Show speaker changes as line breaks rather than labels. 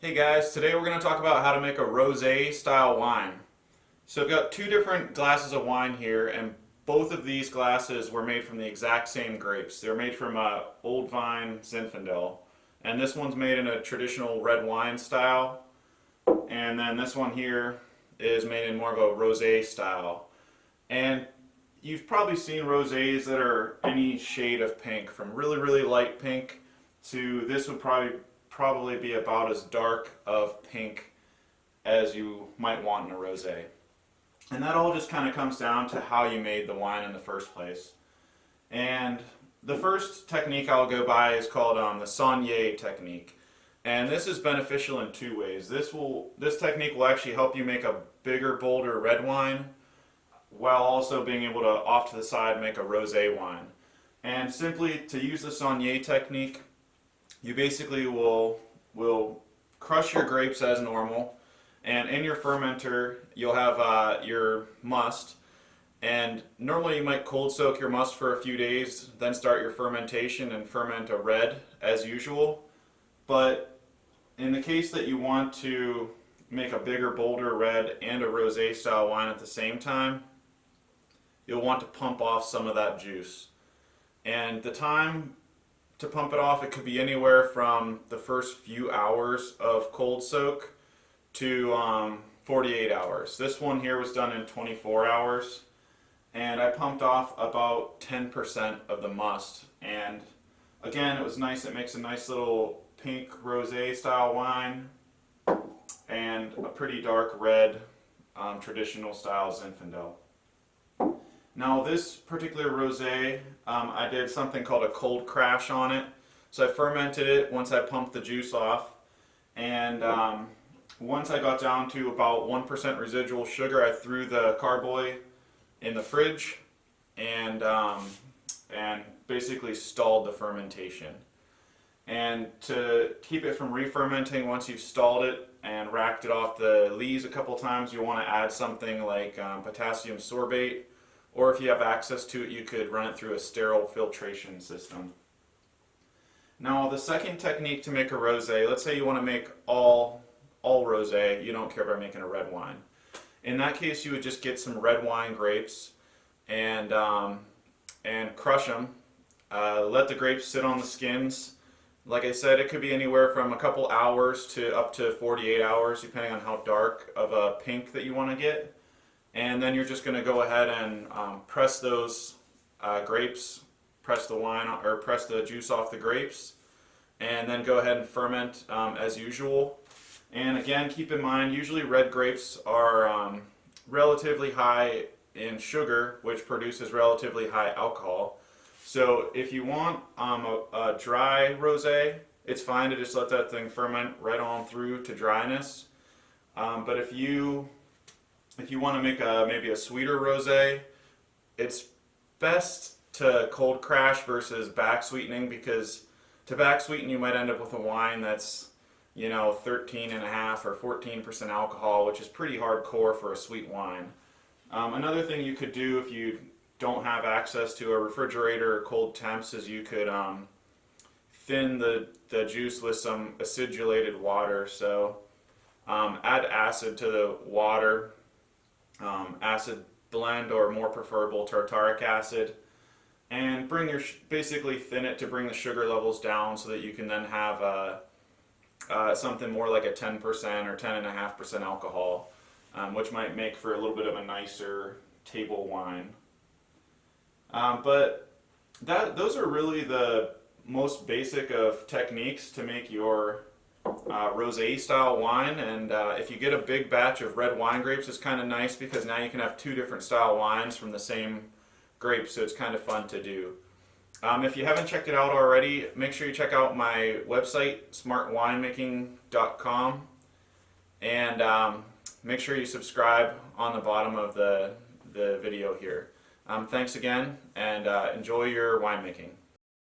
Hey guys, today we're going to talk about how to make a rosé style wine. So I've got two different glasses of wine here, and both of these glasses were made from the exact same grapes. They're made from Old Vine Zinfandel, and this one's made in a traditional red wine style, and then this one here is made in more of a rosé style. And you've probably seen rosés that are any shade of pink, from really, really light pink to this would probably be about as dark of pink as you might want in a rosé. And that all just kind of comes down to how you made the wine in the first place. And the first technique I'll go by is called the Saunier technique. And this is beneficial in two ways. This technique will actually help you make a bigger, bolder red wine while also being able to, off to the side, make a rosé wine. And simply to use the Saunier technique, you basically will crush your grapes as normal, and in your fermenter you'll have your must, and normally you might cold soak your must for a few days, then start your fermentation and ferment a red as usual. But in the case that you want to make a bigger, bolder red and a rosé style wine at the same time, you'll want to pump off some of that juice. And the time to pump it off, it could be anywhere from the first few hours of cold soak to 48 hours. This one here was done in 24 hours, and I pumped off about 10% of the must. And again, it was nice. It makes a nice little pink rosé style wine and a pretty dark red traditional style Zinfandel. Now this particular rosé, I did something called a cold crash on it. So I fermented it once I pumped the juice off, and once I got down to about 1% residual sugar, I threw the carboy in the fridge and basically stalled the fermentation. And to keep it from re-fermenting, once you've stalled it and racked it off the lees a couple times, you want to add something like potassium sorbate. Or if you have access to it, you could run it through a sterile filtration system. Now the second technique to make a rosé, let's say you want to make all rosé, you don't care about making a red wine. In that case, you would just get some red wine grapes and crush them. Let the grapes sit on the skins. Like I said, it could be anywhere from a couple hours to up to 48 hours, depending on how dark of a pink that you want to get. And then you're just going to go ahead and press those grapes, press the wine or press the juice off the grapes, and then go ahead and ferment as usual. And again, keep in mind, usually red grapes are relatively high in sugar, which produces relatively high alcohol. So if you want a dry rosé, it's fine to just let that thing ferment right on through to dryness. But if you want to make maybe a sweeter rosé, it's best to cold crash versus back sweetening, because to back sweeten you might end up with a wine that's 13.5 or 14% alcohol, which is pretty hardcore for a sweet wine. Another thing you could do if you don't have access to a refrigerator or cold temps is you could thin the juice with some acidulated water. So add acid to the water. Acid blend, or more preferable tartaric acid, and basically thin it to bring the sugar levels down so that you can then have something more like a 10% or 10.5% alcohol, which might make for a little bit of a nicer table wine. But those are really the most basic of techniques to make your rosé style wine. And if you get a big batch of red wine grapes, it's kind of nice because now you can have two different style wines from the same grapes, so it's kind of fun to do. If you haven't checked it out already, make sure you check out my website, smartwinemaking.com, and make sure you subscribe on the bottom of the video here. Thanks again, and enjoy your winemaking.